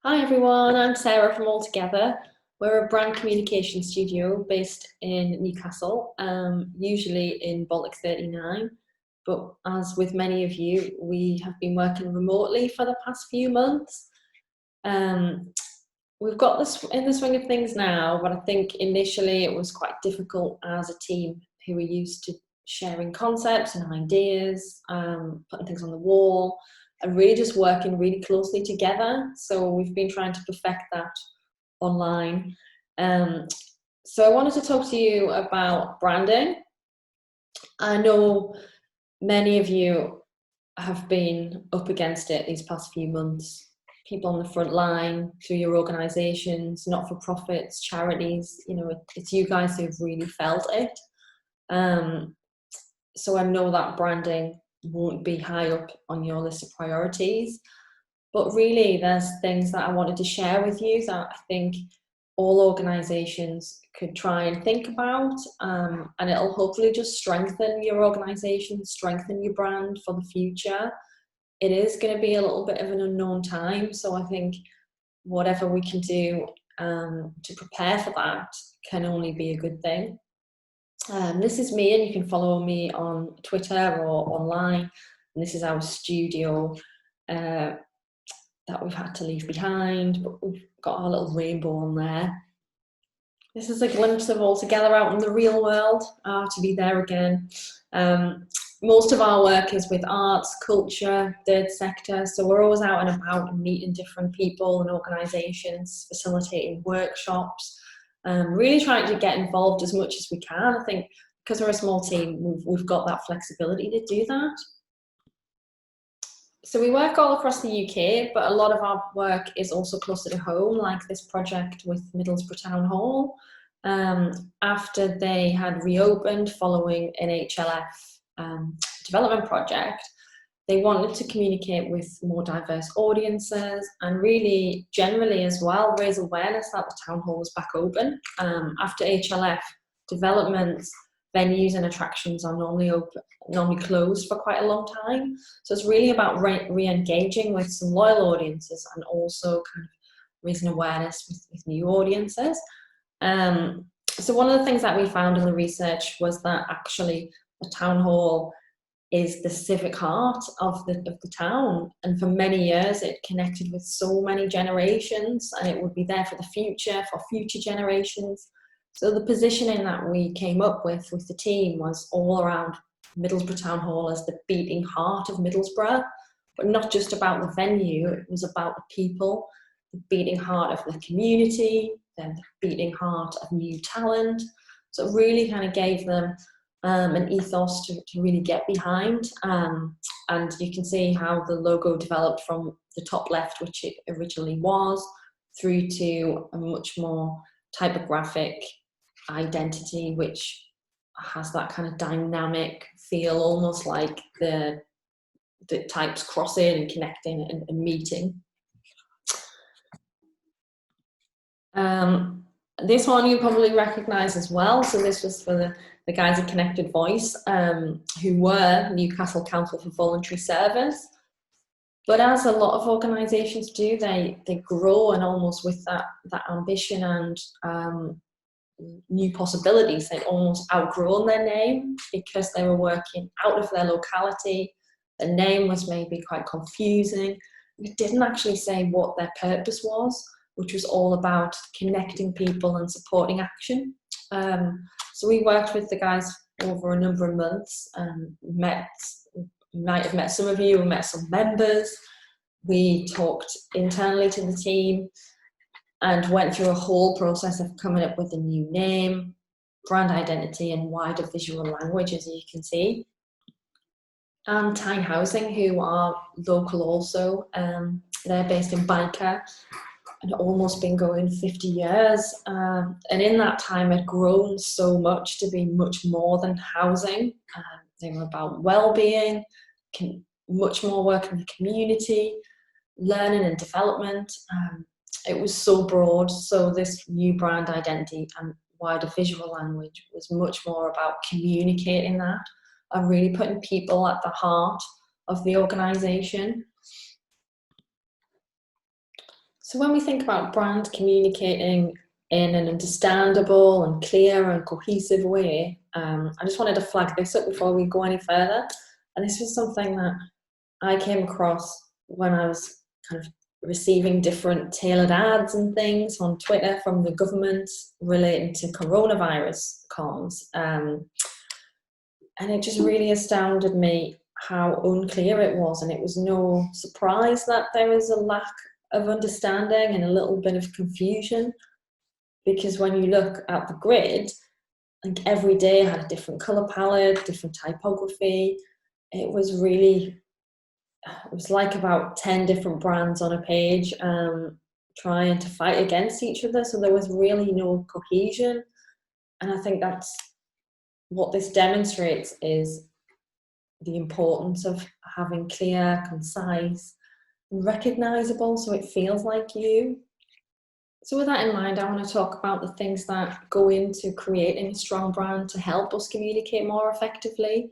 Hi everyone, I'm Sarah from Altogether. We're a brand communication studio based in Newcastle, usually in Baltic 39. But as with many of you, we have been working remotely for the past few months. We've got this in the swing of things now, but I think initially it was quite difficult as a team who were used to sharing concepts and ideas, putting things on the wall, and really just working really closely together. So we've been trying to perfect that online. So I wanted to talk to you about branding. I know many of you have been up against it these past few months. People on the front line, through your organisations, not-for-profits, charities, it's you guys who've really felt it. So I know that branding won't be high up on your list of priorities, but really there's things that I wanted to share with you that I think all organisations could try and think about, and it'll hopefully just strengthen your organisation, strengthen your brand for the future. It is going to be a little bit of an unknown time, so I think whatever we can do to prepare for that can only be a good thing. This is me, and you can follow me on Twitter or online. And this is our studio that we've had to leave behind, but we've got our little rainbow on there. This is a glimpse of Altogether out in the real world, to be there again. Most of our work is with arts, culture, third sector, so we're always out and about and meeting different people and organisations, facilitating workshops, really trying to get involved as much as we can. I think because we're a small team, we've got that flexibility to do that. So we work all across the UK, but a lot of our work is also closer to home, like this project with Middlesbrough Town Hall. After they had reopened following an HLF development project, they wanted to communicate with more diverse audiences and really generally as well raise awareness that the town hall was back open. After HLF developments, venues and attractions are normally closed for quite a long time. So it's really about re-engaging with some loyal audiences and also kind of raising awareness with new audiences. So one of the things that we found in the research was that actually the town hall is the civic heart of the town, and for many years it connected with so many generations, and it would be there for the future, for future generations. So the positioning that we came up with the team was all around Middlesbrough Town Hall as the beating heart of Middlesbrough, but not just about the venue, it was about the people, the beating heart of the community, then the beating heart of new talent. So it really kind of gave them an ethos to really get behind. And you can see how the logo developed from the top left, which it originally was, through to a much more typographic identity, which has that kind of dynamic feel, almost like the types crossing and connecting and meeting. This one you probably recognise as well. So this was for the guys at Connected Voice, who were Newcastle Council for Voluntary Service. But as a lot of organisations do, they grow, and almost with that ambition and new possibilities, they'd almost outgrown their name because they were working out of their locality. The name was maybe quite confusing. It didn't actually say what their purpose was, which was all about connecting people and supporting action. So we worked with the guys over a number of months and might have met some of you and met some members. We talked internally to the team and went through a whole process of coming up with a new name, brand identity and wider visual language, as you can see. And Tyne Housing, who are local also, they're based in Byker and almost been going 50 years. And in that time had grown so much to be much more than housing. They were about well-being, much more work in the community, learning and development. It was so broad. So this new brand identity and wider visual language was much more about communicating that and really putting people at the heart of the organisation. So when we think about brand communicating in an understandable and clear and cohesive way, I just wanted to flag this up before we go any further. And this was something that I came across when I was kind of receiving different tailored ads and things on Twitter from the government relating to coronavirus comms. And it just really astounded me how unclear it was. And it was no surprise that there was a lack of understanding and a little bit of confusion, because when you look at the grid, like every day had a different color palette, different typography. It was really, it was like about 10 different brands on a page, trying to fight against each other. So there was really no cohesion. And I think that's what this demonstrates, is the importance of having clear, concise, and recognizable, so it feels like you. So with that in mind, I want to talk about the things that go into creating a strong brand to help us communicate more effectively.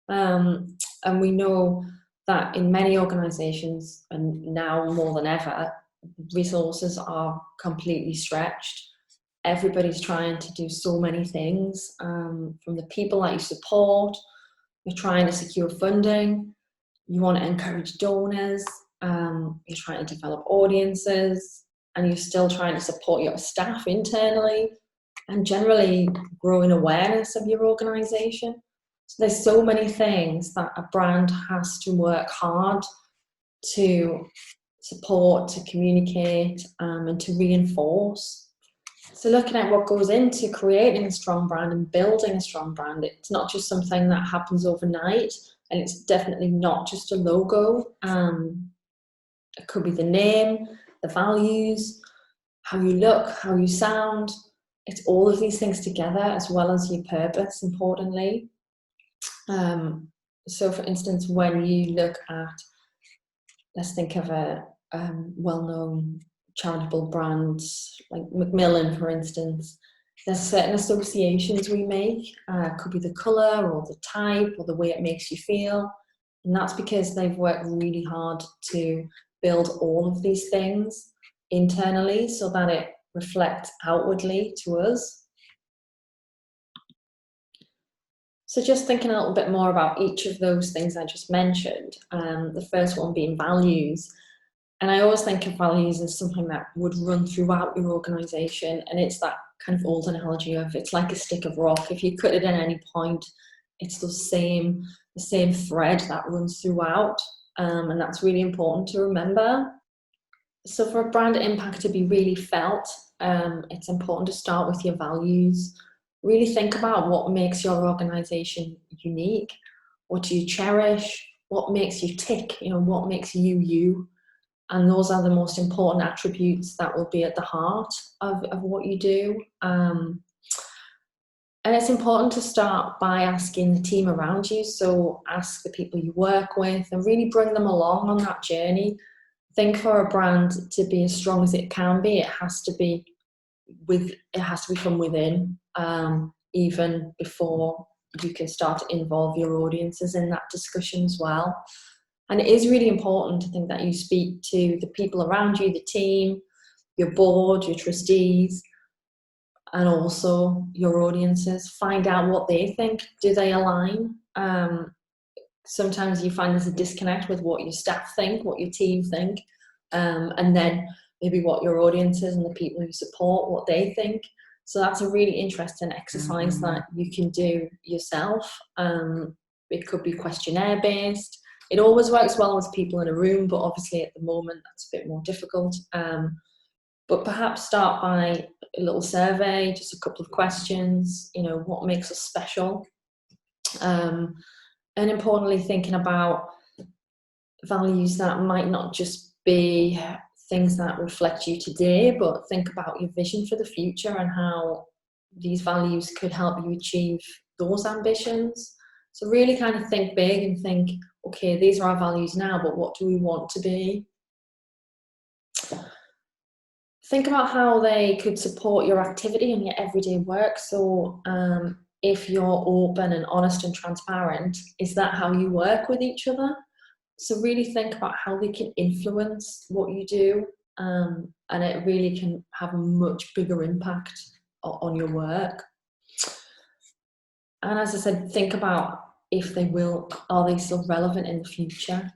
And we know that in many organizations, and now more than ever, resources are completely stretched. Everybody's trying to do so many things, from the people that you support. You're trying to secure funding, you want to encourage donors, you're trying to develop audiences, and you're still trying to support your staff internally and generally growing awareness of your organization. So there's so many things that a brand has to work hard to support, to communicate, and to reinforce. So looking at what goes into creating a strong brand and building a strong brand, it's not just something that happens overnight, and it's definitely not just a logo. It could be the name, the values, how you look, how you sound. It's all of these things together, as well as your purpose, importantly. So for instance, when you look at, let's think of a well-known charitable brands like Macmillan, for instance, there's certain associations we make. Could be the colour or the type or the way it makes you feel, and that's because they've worked really hard to build all of these things internally so that it reflects outwardly to us. So just thinking a little bit more about each of those things I just mentioned, the first one being values. And I always think of values as something that would run throughout your organisation, and it's that kind of old analogy of it's like a stick of rock. If you cut it at any point, it's the same thread that runs throughout, and that's really important to remember. So for a brand impact to be really felt, it's important to start with your values. Really think about what makes your organisation unique. What do you cherish? What makes you tick? What makes you you? And those are the most important attributes that will be at the heart of what you do. And it's important to start by asking the team around you. So ask the people you work with and really bring them along on that journey. Think for a brand to be as strong as it can be, it has to be from within, even before you can start to involve your audiences in that discussion as well. And it is really important to think that you speak to the people around you, the team, your board, your trustees, and also your audiences. Find out what they think. Do they align? Sometimes you find there's a disconnect with what your staff think, what your team think, and then maybe what your audiences and the people who support, what they think. So that's a really interesting exercise that you can do yourself. It could be questionnaire based. It always works well with people in a room, but obviously at the moment that's a bit more difficult. But perhaps start by a little survey, just a couple of questions, what makes us special? And importantly, thinking about values that might not just be things that reflect you today, but think about your vision for the future and how these values could help you achieve those ambitions. So really kind of think big and think, okay, these are our values now, but what do we want to be? Think about how they could support your activity and your everyday work. So if you're open and honest and transparent, is that how you work with each other? So really think about how they can influence what you do. and it really can have a much bigger impact on your work. And as I said, think about if they are they still relevant in the future?